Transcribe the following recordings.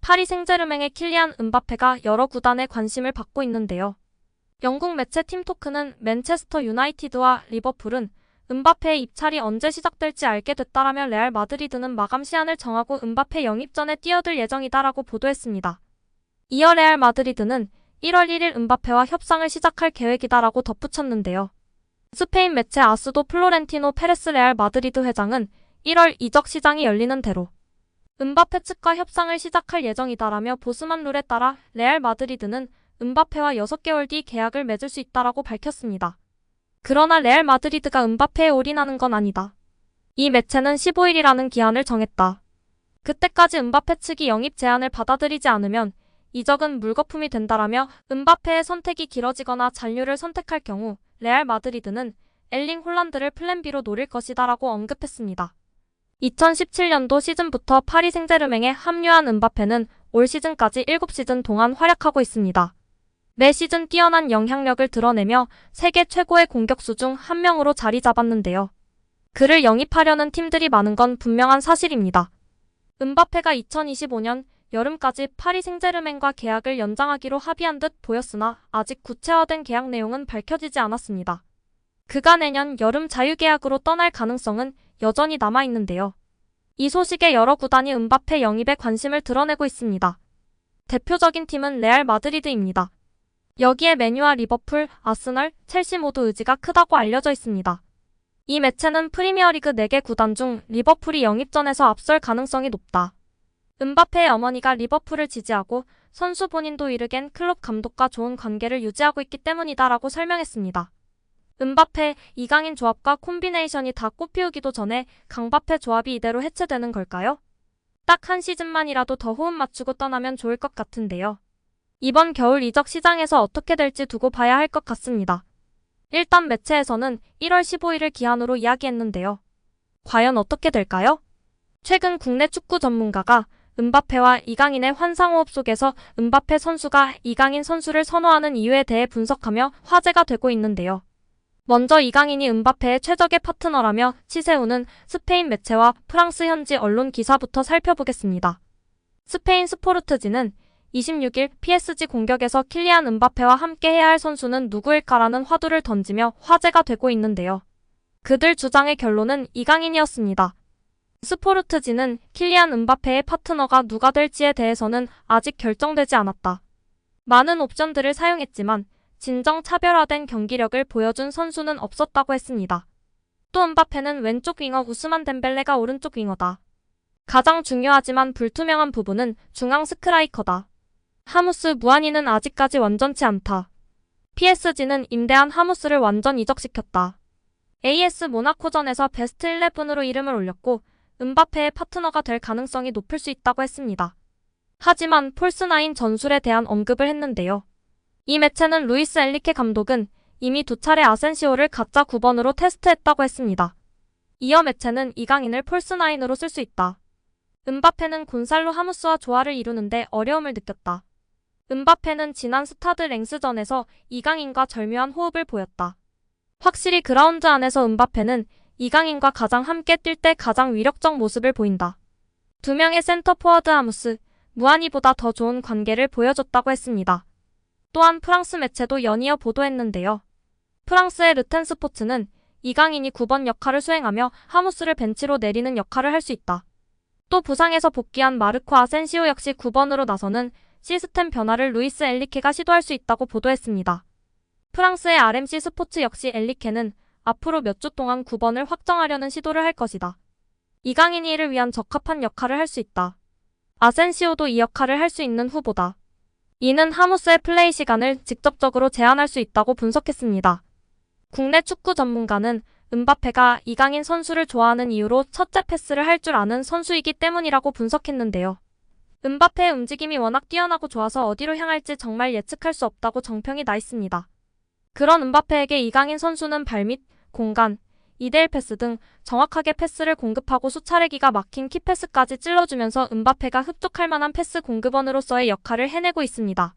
파리 생제르맹의 킬리안 음바페가 여러 구단의 관심을 받고 있는데요. 영국 매체 팀토크는 맨체스터 유나이티드와 리버풀은 음바페의 입찰이 언제 시작될지 알게 됐다라며 레알 마드리드는 마감 시한을 정하고 음바페 영입 전에 뛰어들 예정이다라고 보도했습니다. 이어 레알 마드리드는 1월 1일 음바페와 협상을 시작할 계획이다라고 덧붙였는데요. 스페인 매체 아스도 플로렌티노 페레스 레알 마드리드 회장은 1월 이적 시장이 열리는 대로 음바페 측과 협상을 시작할 예정이다라며 보스만 룰에 따라 레알 마드리드는 음바페와 6개월 뒤 계약을 맺을 수 있다라고 밝혔습니다. 그러나 레알 마드리드가 음바페에 올인하는 건 아니다. 이 매체는 15일이라는 기한을 정했다. 그때까지 음바페 측이 영입 제안을 받아들이지 않으면 이적은 물거품이 된다라며 음바페의 선택이 길어지거나 잔류를 선택할 경우 레알 마드리드는 엘링 홀란드를 플랜 B로 노릴 것이다라고 언급했습니다. 2017년도 시즌부터 파리 생제르맹에 합류한 음바페는 올 시즌까지 7시즌 동안 활약하고 있습니다. 매 시즌 뛰어난 영향력을 드러내며 세계 최고의 공격수 중 한 명으로 자리 잡았는데요. 그를 영입하려는 팀들이 많은 건 분명한 사실입니다. 음바페가 2025년 여름까지 파리 생제르맹과 계약을 연장하기로 합의한 듯 보였으나 아직 구체화된 계약 내용은 밝혀지지 않았습니다. 그가 내년 여름 자유계약으로 떠날 가능성은 여전히 남아있는데요. 이 소식에 여러 구단이 음바페 영입에 관심을 드러내고 있습니다. 대표적인 팀은 레알 마드리드입니다. 여기에 맨유와 리버풀, 아스널, 첼시 모두 의지가 크다고 알려져 있습니다. 이 매체는 프리미어리그 4개 구단 중 리버풀이 영입전에서 앞설 가능성이 높다. 음바페의 어머니가 리버풀을 지지하고 선수 본인도 이르겐 클롭 감독과 좋은 관계를 유지하고 있기 때문이다라고 설명했습니다. 음바페, 이강인 조합과 콤비네이션이 다 꽃피우기도 전에 강바페 조합이 이대로 해체되는 걸까요? 딱 한 시즌만이라도 더 호흡 맞추고 떠나면 좋을 것 같은데요. 이번 겨울 이적 시장에서 어떻게 될지 두고 봐야 할 것 같습니다. 일단 매체에서는 1월 15일을 기한으로 이야기했는데요. 과연 어떻게 될까요? 최근 국내 축구 전문가가 음바페와 이강인의 환상호흡 속에서 음바페 선수가 이강인 선수를 선호하는 이유에 대해 분석하며 화제가 되고 있는데요. 먼저 이강인이 음바페의 최적의 파트너라며 치세우는 스페인 매체와 프랑스 현지 언론 기사부터 살펴보겠습니다. 스페인 스포르트지는 26일 PSG 공격에서 킬리안 음바페와 함께 해야 할 선수는 누구일까라는 화두를 던지며 화제가 되고 있는데요. 그들 주장의 결론은 이강인이었습니다. 스포르트지는 킬리안 음바페의 파트너가 누가 될지에 대해서는 아직 결정되지 않았다. 많은 옵션들을 사용했지만 진정 차별화된 경기력을 보여준 선수는 없었다고 했습니다. 또 음바페는 왼쪽 윙어 우스만 덴벨레가 오른쪽 윙어다. 가장 중요하지만 불투명한 부분은 중앙 스트라이커다. 하무스 무아니는 아직까지 완전치 않다. PSG는 임대한 하무스를 완전 이적시켰다. AS 모나코전에서 베스트 11으로 이름을 올렸고 음바페의 파트너가 될 가능성이 높을 수 있다고 했습니다. 하지만 폴스9 전술에 대한 언급을 했는데요. 이 매체는 루이스 엔리케 감독은 이미 2차례 아센시오를 가짜 9번으로 테스트했다고 했습니다. 이어 매체는 이강인을 폴스9으로 쓸 수 있다. 음바페는 곤살로 하무스와 조화를 이루는데 어려움을 느꼈다. 음바페는 지난 스타드 랭스전에서 이강인과 절묘한 호흡을 보였다. 확실히 그라운드 안에서 음바페는 이강인과 가장 함께 뛸 때 가장 위력적 모습을 보인다. 두 명의 센터 포워드 하무스, 무아니보다 더 좋은 관계를 보여줬다고 했습니다. 또한 프랑스 매체도 연이어 보도했는데요. 프랑스의 르텐 스포츠는 이강인이 9번 역할을 수행하며 하무스를 벤치로 내리는 역할을 할 수 있다. 또 부상에서 복귀한 마르코 아센시오 역시 9번으로 나서는 시스템 변화를 루이스 엔리케가 시도할 수 있다고 보도했습니다. 프랑스의 RMC 스포츠 역시 엔리케는 앞으로 몇 주 동안 9번을 확정하려는 시도를 할 것이다. 이강인이 이를 위한 적합한 역할을 할 수 있다. 아센시오도 이 역할을 할 수 있는 후보다. 이는 하무스의 플레이 시간을 직접적으로 제한할 수 있다고 분석했습니다. 국내 축구 전문가는 음바페가 이강인 선수를 좋아하는 이유로 첫째 패스를 할 줄 아는 선수이기 때문이라고 분석했는데요. 음바페의 움직임이 워낙 뛰어나고 좋아서 어디로 향할지 정말 예측할 수 없다고 정평이 나 있습니다. 그런 음바페에게 이강인 선수는 발밑, 공간, 2대1 패스 등 정확하게 패스를 공급하고 수차례 기가 막힌 키패스까지 찔러주면서 음바페가 흡족할 만한 패스 공급원으로서의 역할을 해내고 있습니다.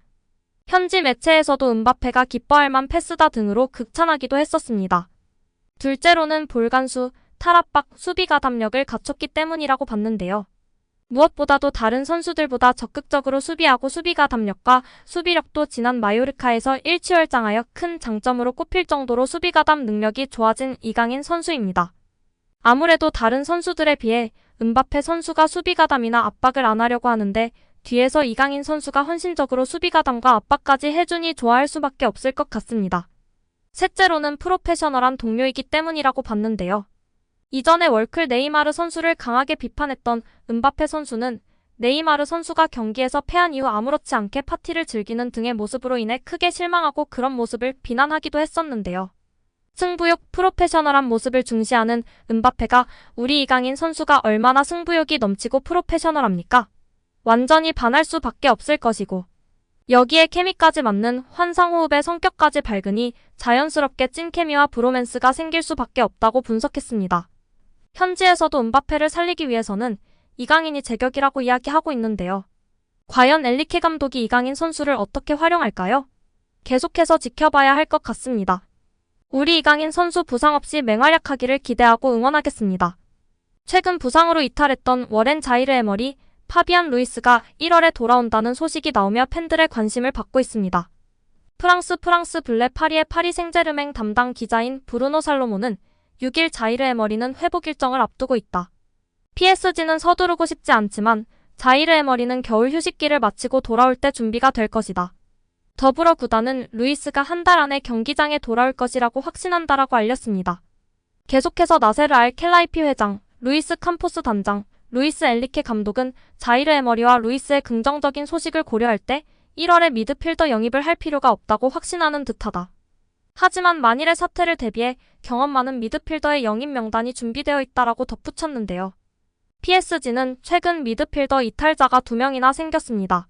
현지 매체에서도 음바페가 기뻐할 만 패스다 등으로 극찬하기도 했었습니다. 둘째로는 볼 간수, 탈압박, 수비 가담력을 갖췄기 때문이라고 봤는데요. 무엇보다도 다른 선수들보다 적극적으로 수비하고 수비가 담력과 수비력도 지난 마요르카에서 일취월장하여 큰 장점으로 꼽힐 정도로 수비가담 능력이 좋아진 이강인 선수입니다. 아무래도 다른 선수들에 비해 은바페 선수가 수비가담이나 압박을 안 하려고 하는데 뒤에서 이강인 선수가 헌신적으로 수비가담과 압박까지 해주니 좋아할 수밖에 없을 것 같습니다. 셋째로는 프로페셔널한 동료이기 때문이라고 봤는데요. 이전에 월클 네이마르 선수를 강하게 비판했던 은바페 선수는 네이마르 선수가 경기에서 패한 이후 아무렇지 않게 파티를 즐기는 등의 모습으로 인해 크게 실망하고 그런 모습을 비난하기도 했었는데요. 승부욕, 프로페셔널한 모습을 중시하는 은바페가 우리 이강인 선수가 얼마나 승부욕이 넘치고 프로페셔널합니까? 완전히 반할 수밖에 없을 것이고 여기에 케미까지 맞는 환상호흡의 성격까지 밝으니 자연스럽게 찐케미와 브로맨스가 생길 수밖에 없다고 분석했습니다. 현지에서도 은바페를 살리기 위해서는 이강인이 제격이라고 이야기하고 있는데요. 과연 엔리케 감독이 이강인 선수를 어떻게 활용할까요? 계속해서 지켜봐야 할 것 같습니다. 우리 이강인 선수 부상 없이 맹활약하기를 기대하고 응원하겠습니다. 최근 부상으로 이탈했던 워렌 자이르 에머리, 파비안 루이스가 1월에 돌아온다는 소식이 나오며 팬들의 관심을 받고 있습니다. 프랑스 블레 파리의 파리 생제르맹 담당 기자인 브루노 살로몬은 6일 자이르 에머리는 회복 일정을 앞두고 있다. PSG는 서두르고 싶지 않지만 자이르 에머리는 겨울 휴식기를 마치고 돌아올 때 준비가 될 것이다. 더불어 구단은 루이스가 한 달 안에 경기장에 돌아올 것이라고 확신한다라고 알렸습니다. 계속해서 나세르 알 켈라이피 회장, 루이스 캄포스 단장, 루이스 엔리케 감독은 자이르 에머리와 루이스의 긍정적인 소식을 고려할 때 1월에 미드필더 영입을 할 필요가 없다고 확신하는 듯하다. 하지만 만일의 사태를 대비해 경험 많은 미드필더의 영입 명단이 준비되어 있다라고 덧붙였는데요. PSG는 최근 미드필더 이탈자가 2명이나 생겼습니다.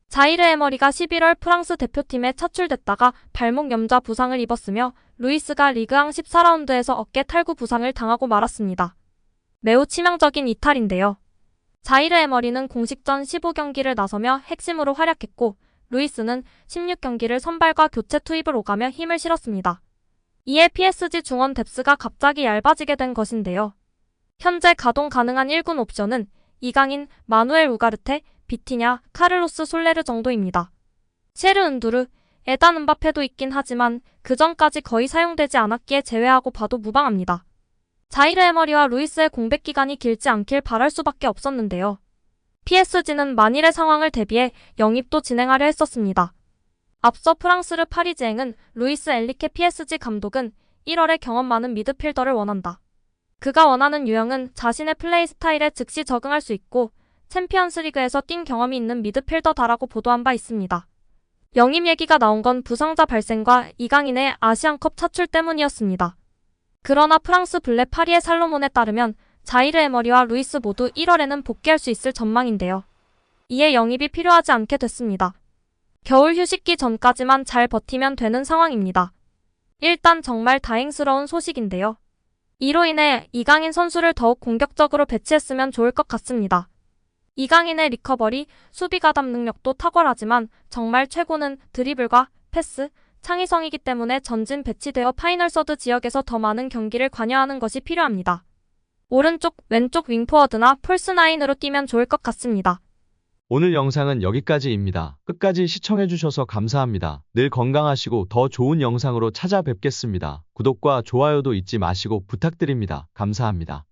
자이르 에머리가 11월 프랑스 대표팀에 차출됐다가 발목 염좌 부상을 입었으며 루이스가 리그앙 14라운드에서 어깨 탈구 부상을 당하고 말았습니다. 매우 치명적인 이탈인데요. 자이르 에머리는 공식전 15경기를 나서며 핵심으로 활약했고 루이스는 16경기를 선발과 교체 투입을 오가며 힘을 실었습니다. 이에 PSG 중원 뎁스가 갑자기 얇아지게 된 것인데요. 현재 가동 가능한 1군 옵션은 이강인, 마누엘 우가르테, 비티냐, 카를로스 솔레르 정도입니다. 셰르 은두르, 에단 은바페도 있긴 하지만 그 전까지 거의 사용되지 않았기에 제외하고 봐도 무방합니다. 자이르 에머리와 루이스의 공백 기간이 길지 않길 바랄 수밖에 없었는데요. PSG는 만일의 상황을 대비해 영입도 진행하려 했었습니다. 앞서 프랑스 르 파리지앵은 루이스 엔리케 PSG 감독은 1월에 경험 많은 미드필더를 원한다. 그가 원하는 유형은 자신의 플레이 스타일에 즉시 적응할 수 있고 챔피언스리그에서 뛴 경험이 있는 미드필더다라고 보도한 바 있습니다. 영입 얘기가 나온 건 부상자 발생과 이강인의 아시안컵 차출 때문이었습니다. 그러나 프랑스 블레 파리의 살로몬에 따르면 자이르 에머리와 루이스 모두 1월에는 복귀할 수 있을 전망인데요. 이에 영입이 필요하지 않게 됐습니다. 겨울 휴식기 전까지만 잘 버티면 되는 상황입니다. 일단 정말 다행스러운 소식인데요. 이로 인해 이강인 선수를 더욱 공격적으로 배치했으면 좋을 것 같습니다. 이강인의 리커버리, 수비 가담 능력도 탁월하지만 정말 최고는 드리블과 패스, 창의성이기 때문에 전진 배치되어 파이널 서드 지역에서 더 많은 경기를 관여하는 것이 필요합니다. 오른쪽, 왼쪽 윙포워드나 폴스9으로 뛰면 좋을 것 같습니다. 오늘 영상은 여기까지입니다. 끝까지 시청해주셔서 감사합니다. 늘 건강하시고 더 좋은 영상으로 찾아뵙겠습니다. 구독과 좋아요도 잊지 마시고 부탁드립니다. 감사합니다.